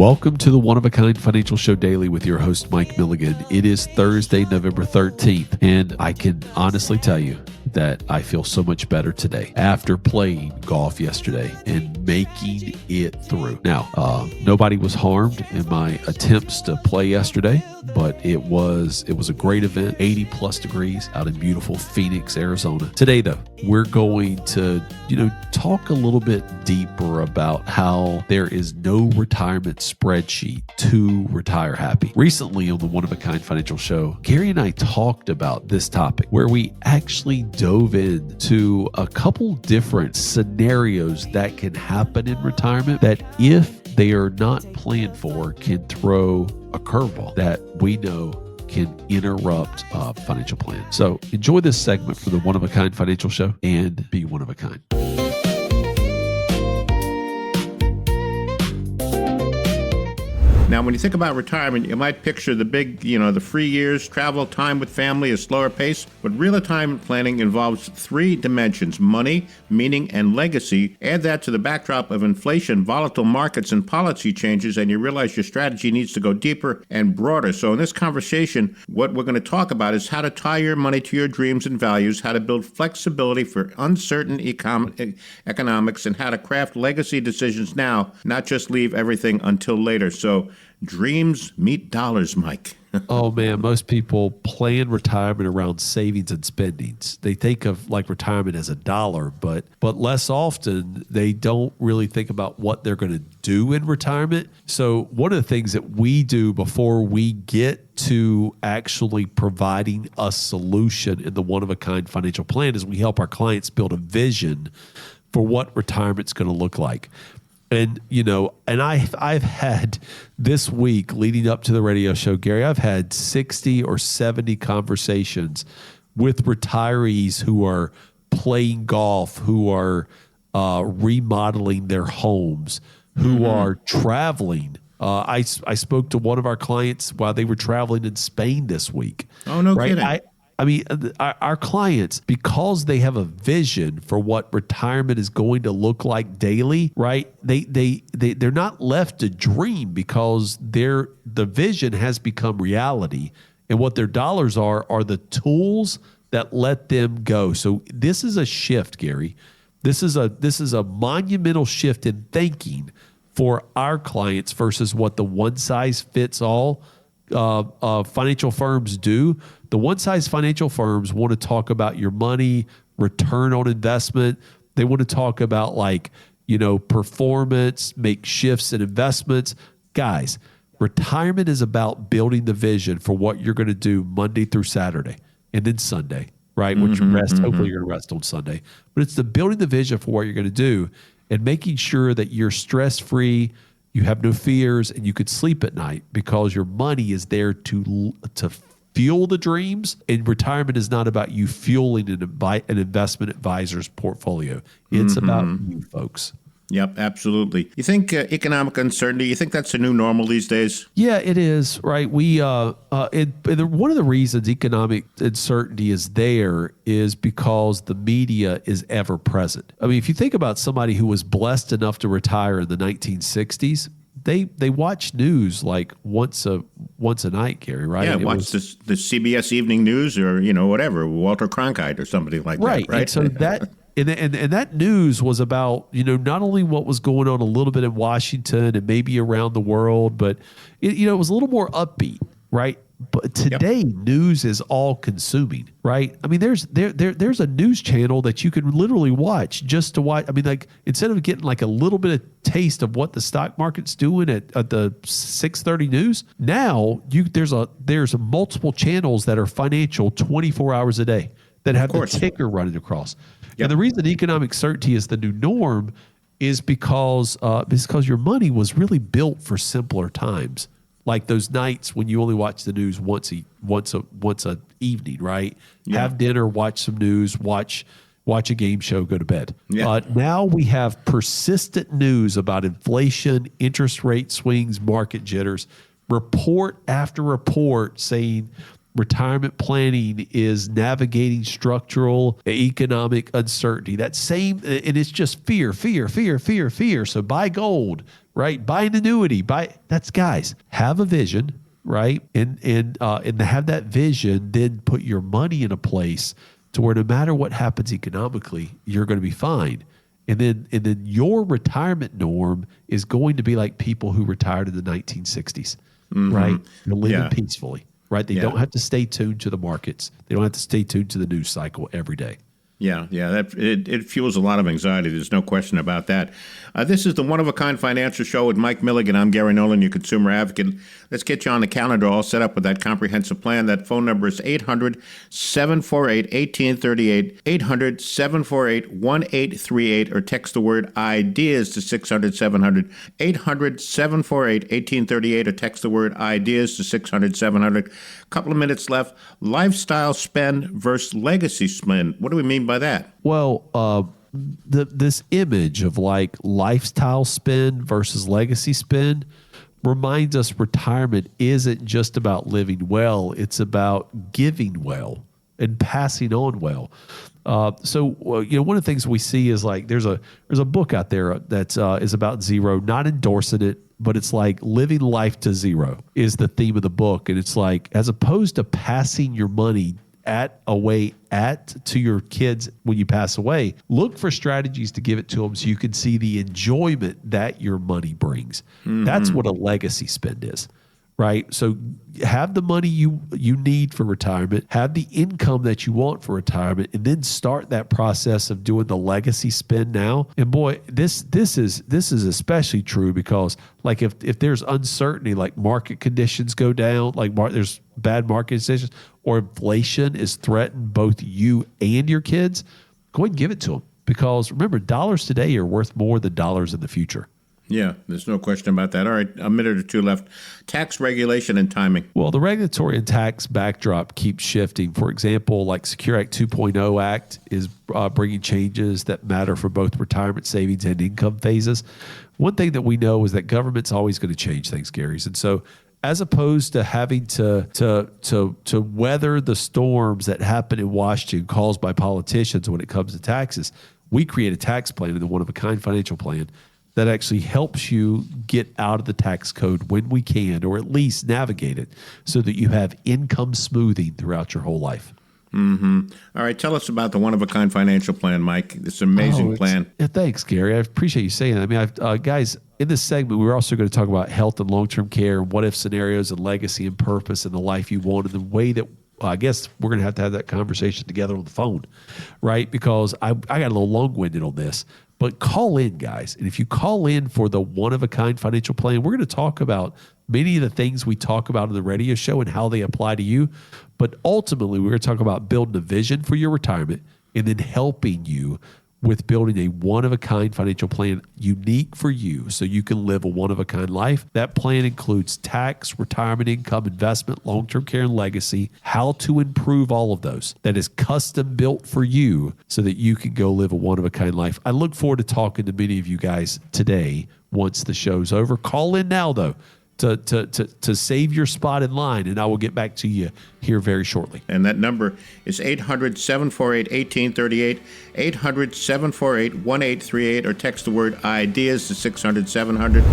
Welcome to the One of a Kind Financial Show Daily with your host, Mike Milligan. It is Thursday, November 13th, and I can honestly tell you that I feel so much better today after playing golf yesterday and making it through. Now, nobody was harmed in my attempts to play yesterday, but it was a great event, 80 plus degrees out in beautiful Phoenix, Arizona. Today, though, we're going to, talk a little bit deeper about how there is no retirement spreadsheet to retire happy. Recently on the One of a Kind Financial Show, Gary and I talked about this topic where we actually dove into a couple different scenarios that can happen in retirement that, if they are not planned for, can throw a curveball that we know can interrupt a financial plan. So enjoy this segment for the One of a Kind Financial Show and be one of a kind. Now, when you think about retirement, you might picture the big, the free years, travel, time with family, a slower pace. But real retirement planning involves three dimensions: money, meaning, and legacy. Add that to the backdrop of inflation, volatile markets, and policy changes, and you realize your strategy needs to go deeper and broader. So in this conversation, what we're going to talk about is how to tie your money to your dreams and values, how to build flexibility for uncertain economics, and how to craft legacy decisions now, not just leave everything until later. So dreams meet dollars, Mike. Oh man, most people plan retirement around savings and spendings. They think of like retirement as a dollar, but less often they don't really think about what they're going to do in retirement. So one of the things that we do before we get to actually providing a solution in the one-of-a-kind financial plan is we help our clients build a vision for what retirement's going to look like. And, I've had this week leading up to the radio show, Gary, I've had 60 or 70 conversations with retirees who are playing golf, who are remodeling their homes, who are traveling. I spoke to one of our clients while they were traveling in Spain this week. Oh, no kidding. Our clients, because they have a vision for what retirement is going to look like daily, right? They're not left to dream because the vision has become reality, and what their dollars are the tools that let them go. So this is a shift, Gary. This is a monumental shift in thinking for our clients versus what the one size fits all financial firms do. The one-size financial firms want to talk about your money, return on investment. They want to talk about performance, make shifts in investments. Guys, retirement is about building the vision for what you're going to do Monday through Saturday and then Sunday, right? Which you rest. Hopefully you're going to rest on Sunday. But it's the building the vision for what you're going to do and making sure that you're stress-free, you have no fears, and you could sleep at night because your money is there to fuel the dreams. And retirement is not about you fueling an investment advisor's portfolio. It's about you, folks. Yep, absolutely. You think economic uncertainty, you think that's the new normal these days? Yeah, it is, right? We one of the reasons economic uncertainty is there is because the media is ever present. I mean, if you think about somebody who was blessed enough to retire in the 1960s, they watch news like once a night, Gary, right? Yeah, watch the CBS Evening News or, whatever, Walter Cronkite or somebody like that, right? And so that and that news was about, not only what was going on a little bit in Washington and maybe around the world, but it was a little more upbeat, right? But today, news is all consuming, right? I mean, there's a news channel that you can literally watch just to watch. I mean, like, instead of getting like a little bit of taste of what the stock market's doing at the 6:30 news, now there's multiple channels that are financial 24 hours a day that have the ticker running across. And the reason economic certainty is the new norm is because your money was really built for simpler times. Like those nights when you only watch the news once a evening, right? Yeah. Have dinner, watch some news, watch a game show, go to bed. Yeah. Now we have persistent news about inflation, interest rate swings, market jitters, report after report saying retirement planning is navigating structural economic uncertainty. That same, and it's just fear. So buy gold, right? Buy an annuity. That's guys. Have a vision, right? And to have that vision, then put your money in a place to where no matter what happens economically, you're going to be fine. And then your retirement norm is going to be like people who retired in the 1960s, right? They're living peacefully, right? They don't have to stay tuned to the markets. They don't have to stay tuned to the news cycle every day. Yeah. It fuels a lot of anxiety. There's no question about that. This is the One of a Kind Financial Show with Mike Milligan. I'm Gary Nolan, your consumer advocate. Let's get you on the calendar all set up with that comprehensive plan. That phone number is 800-748-1838, 800-748-1838, or text the word IDEAS to 600-700, 800-748-1838, or text the word IDEAS to 600-700. Couple of minutes left. Lifestyle spend versus legacy spend. What do we mean by that? Well, this image of like lifestyle spend versus legacy spend reminds us retirement isn't just about living well. It's about giving well and passing on well. So one of the things we see is like there's a book out there that is about zero, not endorsing it, but it's like living life to zero is the theme of the book. And it's like, as opposed to passing your money to your kids when you pass away, look for strategies to give it to them so you can see the enjoyment that your money brings. That's what a legacy spend is, right? So have the money you need for retirement, have the income that you want for retirement, and then start that process of doing the legacy spend now. And boy, this is especially true because like if there's uncertainty, like market conditions go down, like there's bad market decisions, or inflation is threatening both you and your kids, go ahead and give it to them. Because remember, dollars today are worth more than dollars in the future. Yeah, there's no question about that. All right, a minute or two left. Tax regulation and timing. Well, the regulatory and tax backdrop keeps shifting. For example, like Secure Act 2.0 Act is bringing changes that matter for both retirement savings and income phases. One thing that we know is that government's always going to change things, Gary. And so as opposed to having to weather the storms that happen in Washington caused by politicians when it comes to taxes, we create a tax plan in the one-of-a-kind financial plan that actually helps you get out of the tax code when we can, or at least navigate it so that you have income smoothing throughout your whole life. All right, tell us about the one-of-a-kind financial plan, Mike. This amazing plan. Yeah, thanks, Gary. I appreciate you saying that. I mean, guys, in this segment, we're also going to talk about health and long-term care and what-if scenarios and legacy and purpose and the life you want and the way that I guess we're going to have that conversation together on the phone, right? Because I got a little long-winded on this. But call in, guys. And if you call in for the one-of-a-kind financial plan, we're going to talk about many of the things we talk about in the radio show and how they apply to you. But ultimately, we're going to talk about building a vision for your retirement and then helping you with building a one-of-a-kind financial plan unique for you so you can live a one-of-a-kind life. That plan includes tax, retirement income, investment, long-term care, and legacy, how to improve all of those. That is custom built for you so that you can go live a one-of-a-kind life. I look forward to talking to many of you guys today once the show's over. Call in now, though, to save your spot in line, and I will get back to you here very shortly. And that number is 800-748-1838, 800-748-1838, or text the word IDEAS to 600-700.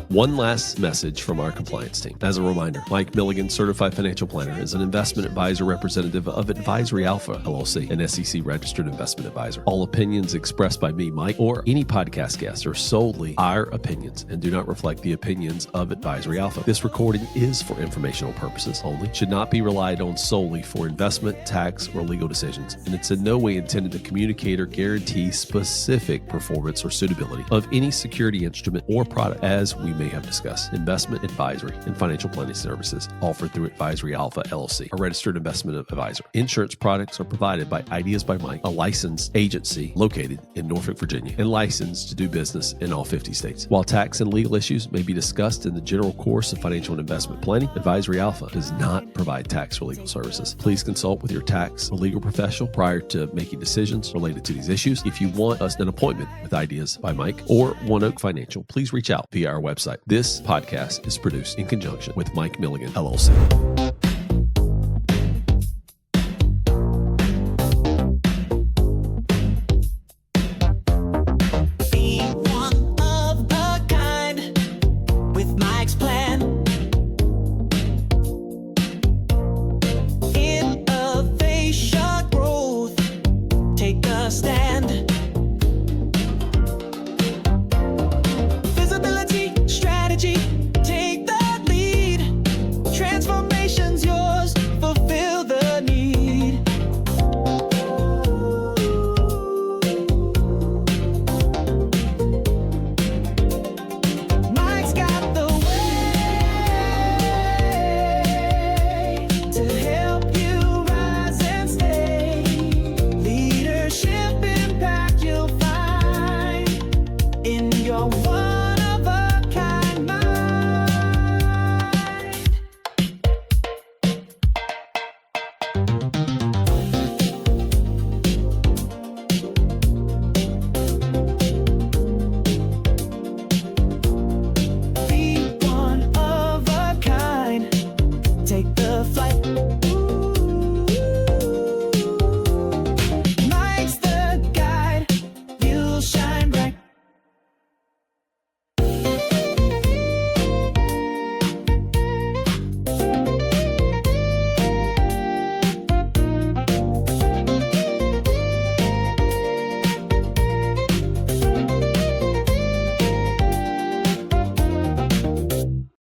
One last message from our compliance team. As a reminder, Mike Milligan, Certified Financial Planner, is an investment advisor representative of Advisory Alpha, LLC, an SEC-registered investment advisor. All opinions expressed by me, Mike, or any podcast guest are solely our opinions and do not reflect the opinions of Advisory Alpha. This recording is for informational purposes only, should not be relied on solely for investment, tax, or legal decisions, and it's in no way intended to communicate or guarantee specific performance or suitability of any security instrument or product, as we may have discussed. Investment advisory and financial planning services offered through Advisory Alpha LLC, a registered investment advisor. Insurance products are provided by Ideas by Mike, a licensed agency located in Norfolk, Virginia, and licensed to do business in all 50 states. While tax and legal issues may be discussed in the general course of financial and investment planning, Advisory Alpha does not provide tax or legal services. Please consult with your tax or legal professional prior to making decisions related to these issues. If you want an appointment with Ideas by Mike or One Oak Financial, please reach out via our website. This podcast is produced in conjunction with Mike Milligan, LLC.